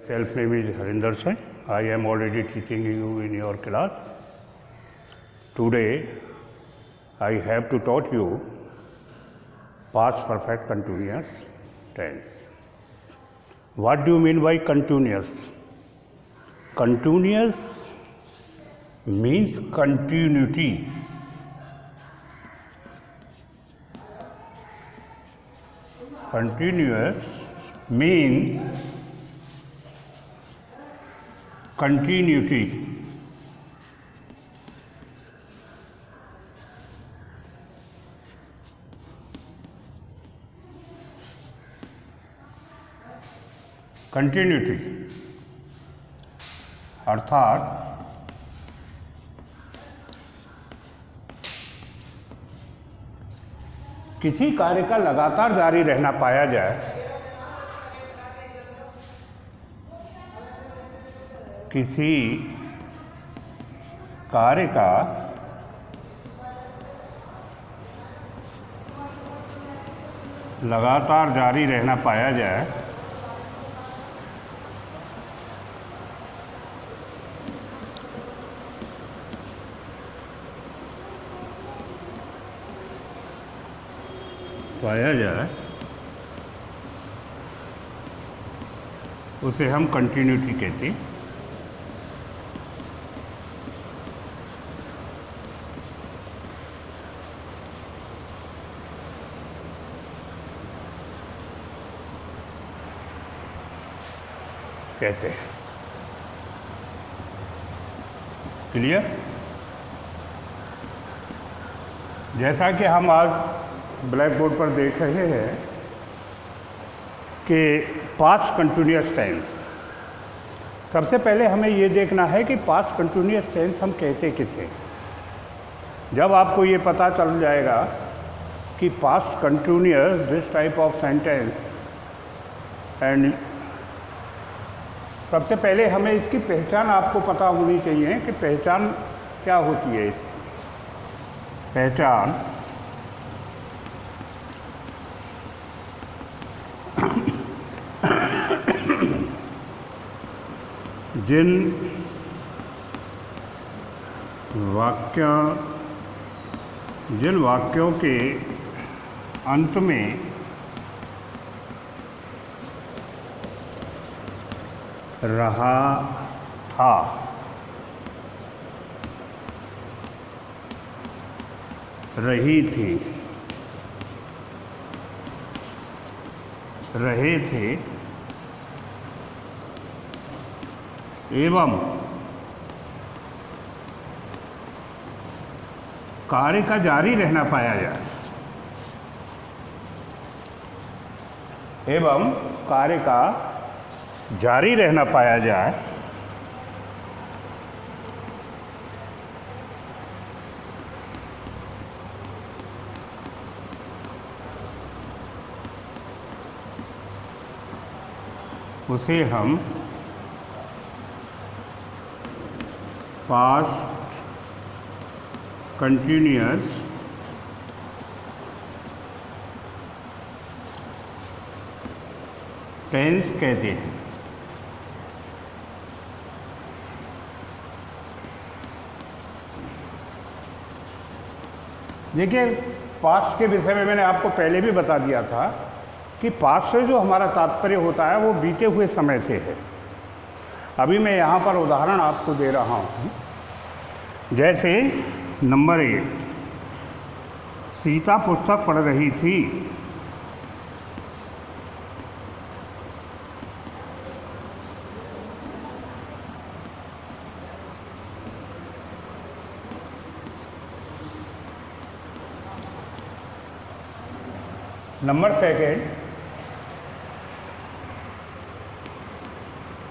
Self name is Harinder Singh. I am already teaching you in your class. Today I have to taught you past perfect continuous tense. What do you mean by continuous? Continuous means continuity. Continuous means continuity. Continuity अर्थात किसी कार्य का लगातार जारी रहना पाया जाए, किसी कार्य का लगातार जारी रहना पाया जाए उसे हम कंटिन्यूटी कहते हैं। क्लियर? जैसा कि हम आज ब्लैक बोर्ड पर देख रहे हैं कि पास्ट कंटिन्यूअस टेंस, सबसे पहले हमें ये देखना है कि पास्ट कंटिन्यूअस टेंस हम कहते किसे। जब आपको ये पता चल जाएगा कि past continuous this type of sentence and, सबसे पहले हमें इसकी पहचान आपको पता होनी चाहिए कि पहचान क्या होती है। इसकी पहचान जिन वाक्यों के अंत में रहा था, रही थी, रहे थे एवं कार्य का जारी रहना पाया जाए, एवं कार्य का जारी रहना पाया जाए, उसे हम पास्ट कंटिन्यूअस टेंस कहते हैं। देखिए, पास्ट के विषय में मैंने आपको पहले भी बता दिया था कि पास्ट से जो हमारा तात्पर्य होता है वो बीते हुए समय से है। अभी मैं यहाँ पर उदाहरण आपको दे रहा हूँ। जैसे नंबर 1, सीता पुस्तक पढ़ रही थी। नंबर 2,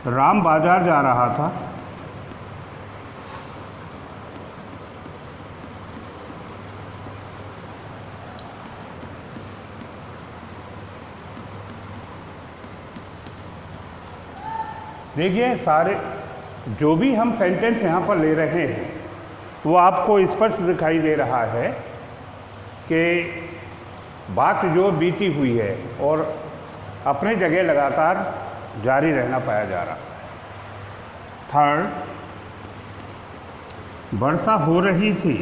राम बाजार जा रहा था। देखिए, सारे जो भी हम सेंटेंस यहाँ पर ले रहे हैं वो आपको स्पष्ट दिखाई दे रहा है कि बात जो बीती हुई है और अपने जगह लगातार जारी रहना पाया जा रहा। थर्ड, वर्षा हो रही थी।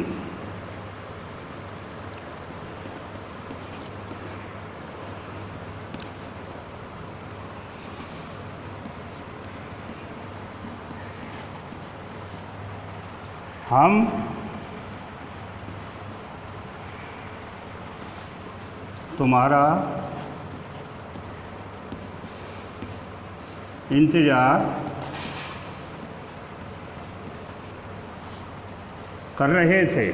हम तुम्हारा इंतज़ार कर रहे थे।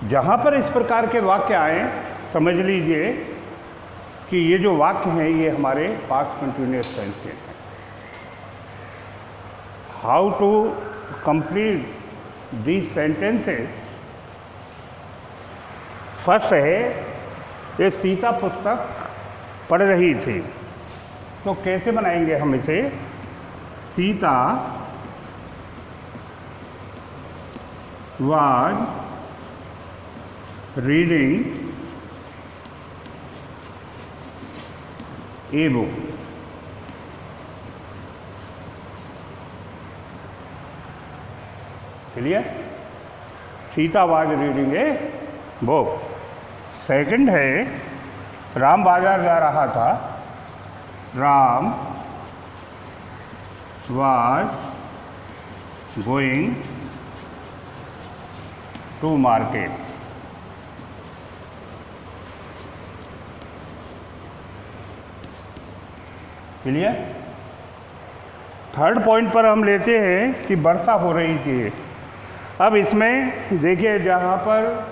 जहाँ पर इस प्रकार के वाक्य आए, समझ लीजिए कि ये जो वाक्य हैं ये हमारे पास्ट कंटिन्यूअस टेंस के हैं। How to complete these sentences? First है, ये सीता पुस्तक पढ़ रही थी, तो कैसे बनाएंगे हम इसे? Sita was reading a book. Clear? Sita was reading a book. Second है, राम बाजार जा रहा था। Ram was going to market. Clear? Third point पर हम लेते हैं कि वर्षा हो रही थी। अब इसमें देखिए, जहाँ पर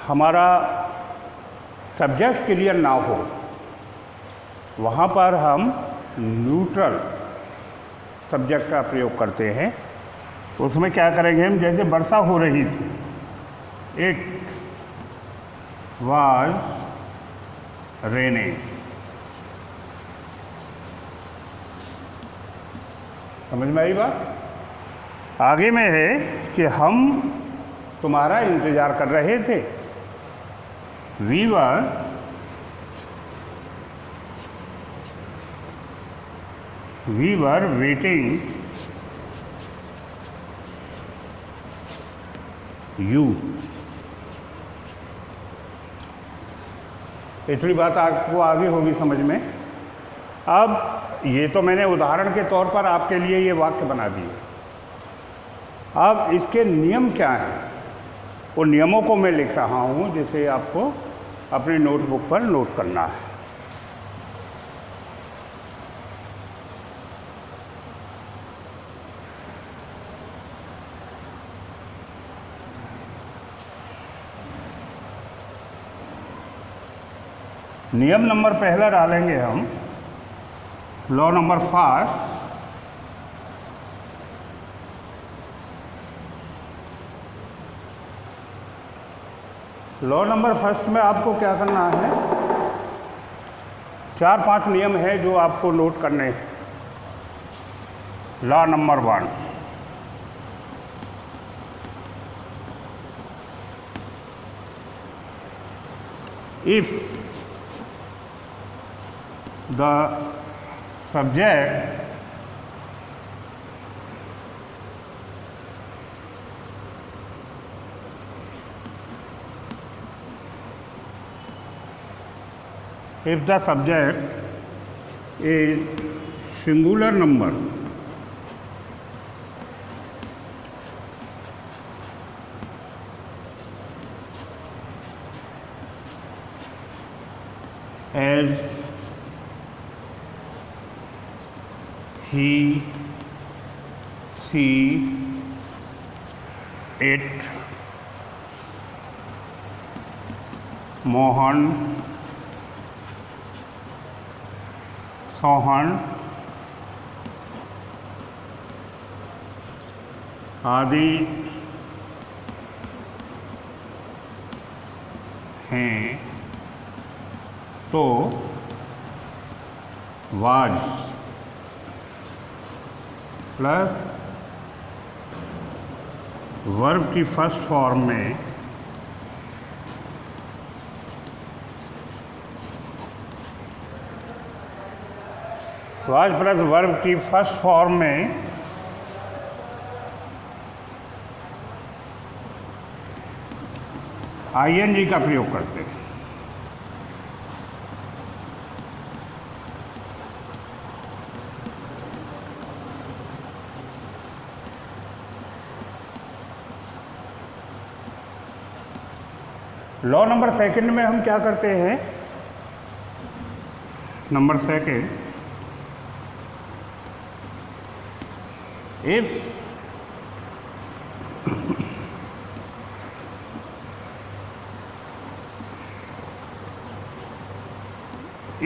हमारा सब्जेक्ट क्लियर ना हो वहाँ पर हम न्यूट्रल सब्जेक्ट का प्रयोग करते हैं। उसमें क्या करेंगे हम? जैसे वर्षा हो रही थी, इट वाज रेनिंग। समझ में आई बात? आगे में है कि हम तुम्हारा इंतज़ार कर रहे थे। We were waiting you. इतनी बात आपको आगे होगी समझ में। अब ये तो मैंने उदाहरण के तौर पर आपके लिए ये वाक्य बना दिए। अब इसके नियम क्या हैं, वो नियमों को मैं लिख रहा हूँ, जिसे आपको अपनी नोटबुक पर नोट करना है। नियम नंबर पहला डालेंगे हम, law number 5। Law number first में आपको क्या करना है? 4-5 नियम है जो आपको नोट करने हैं। Law number 1, if the subject if the subject is singular number as he, she, it, Mohan, Sohan आदि हैं, तो वाज प्लस वर्ब की फर्स्ट फॉर्म में वाज प्लस वर्ब की फर्स्ट फॉर्म में आईएनजी का प्रयोग करते हैं। लॉ नंबर सेकंड में हम क्या करते हैं? Number second,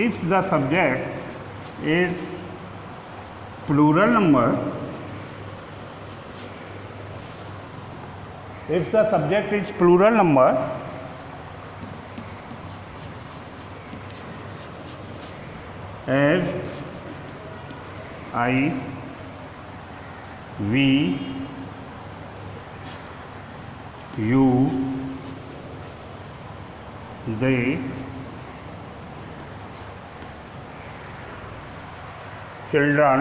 if the subject is plural number, if the subject is plural number, as I, we, you, they, children,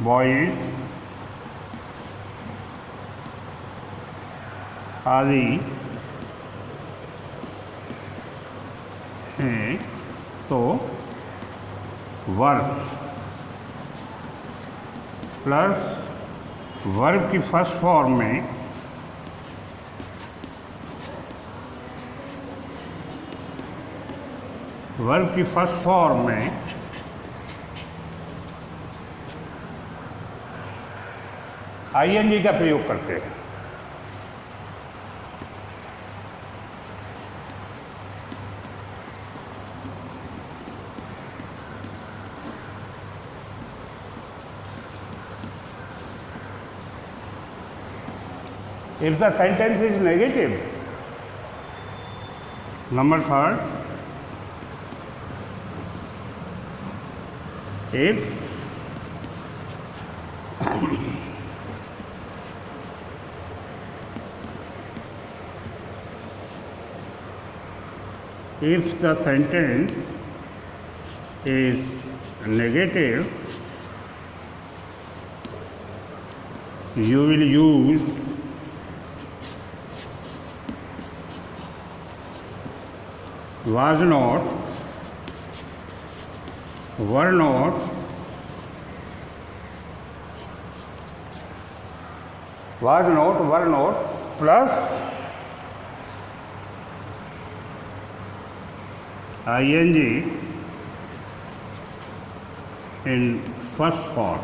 boys आदि हैं, तो वर्ब प्लस वर्ब की फर्स्ट फॉर्म में आईएनजी का प्रयोग करते हैं। If the sentence is negative, number third, if the sentence is negative, you will use was not, were not, plus ing in first form.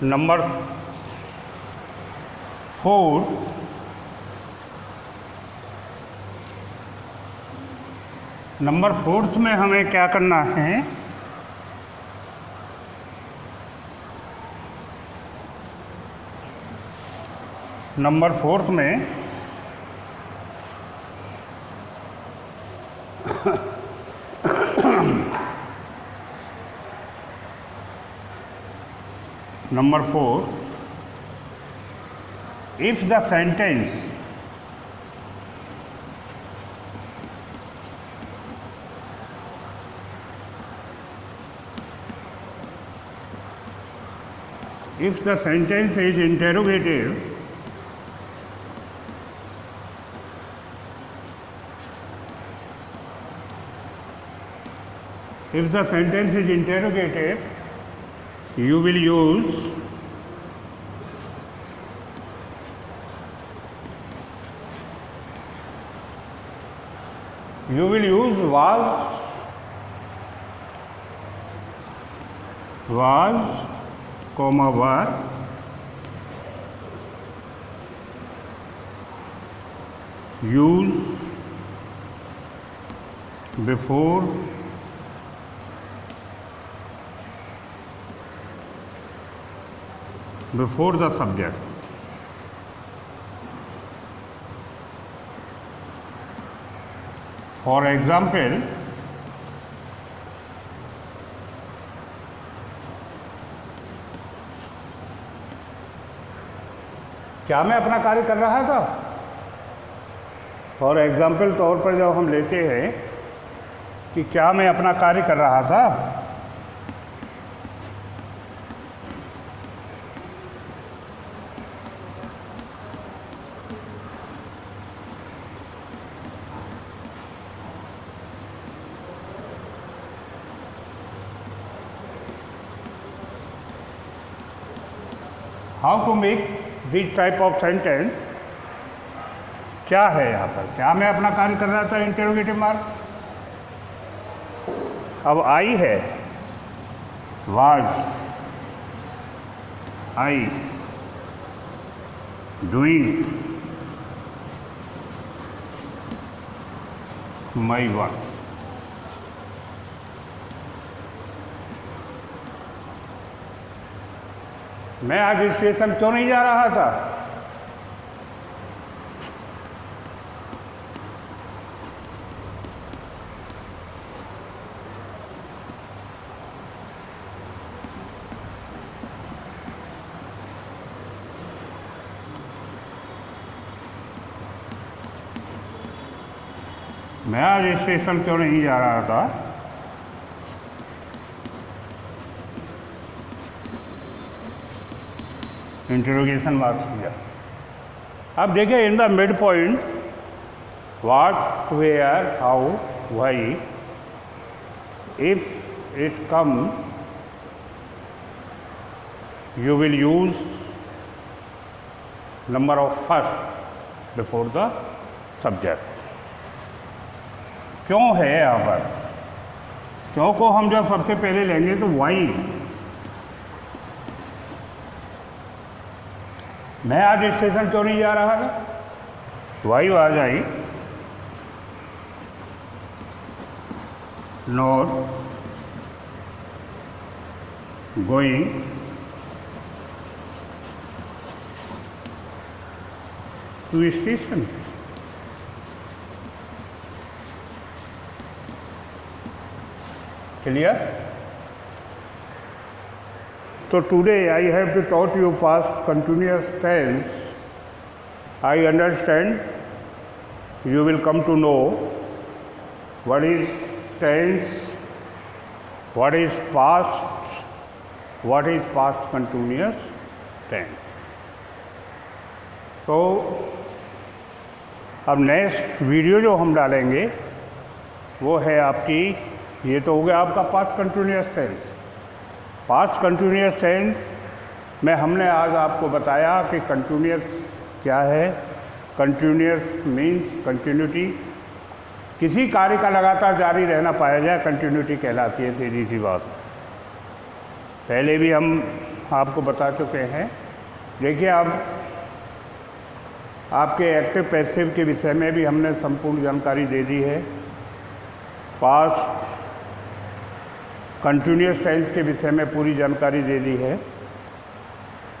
Number 4, number 4 में हमें क्या करना है? नंबर 4 में Number 4, if the sentence is interrogative, you will use was, comma were, use before the subject. For example, क्या मैं अपना कार्य कर रहा था? फॉर एग्जाम्पल तौर पर जब हम लेते हैं कि क्या मैं अपना कार्य कर रहा था, how to make this type of sentence. क्या है यहाँ पर? क्या मैं अपना कार्य कर रहा था, इंटरोगेटिव मार्क। अब आई है, was I doing my work. मैं आज स्टेशन क्यों नहीं जा रहा था? मैं आज स्टेशन क्यों नहीं जा रहा था? इंटरोगेशन मार्क्स दिया। अब देखिए in the mid point, what, where, how, why, if it come you will use number of first before the subject। क्यों है यहाँ पर? क्यों को हम जब सबसे पहले लेंगे तो वाई। मैं आज स्टेशन क्यों नहीं जा रहा था? वाई आ जाई not going to station. Clear? So today I have to taught you past continuous tense. I understand you will come to know what is tense, what is past, what is past continuous tense. तो अब next video जो हम डालेंगे वो है आपकी, ये तो हो गया आपका past continuous tense. Past continuous tense में हमने आज आपको बताया कि कंटिन्यूअस क्या है। कंटिन्यूअस मीन्स कंटिन्यूटी, किसी कार्य का लगातार जारी रहना पाया जाए, कंटिन्यूटी कहलाती है, सीधी सी बात। पहले भी हम आपको बता चुके हैं। देखिए अब आपके एक्टिव पैसिव के विषय में भी हमने संपूर्ण जानकारी दे दी है। पास्ट कंटिन्यूअस टेंस के विषय में पूरी जानकारी दे दी है।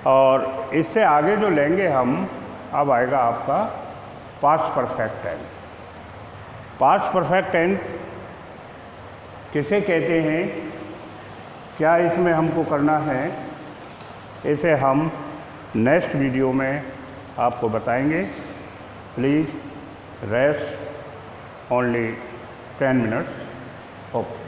और इससे आगे जो लेंगे हम, अब आएगा आपका past perfect tense. Past perfect tense किसे कहते हैं, क्या इसमें हमको करना है, इसे हम नेक्स्ट वीडियो में आपको बताएंगे। Please rest only 10 minutes. Okay.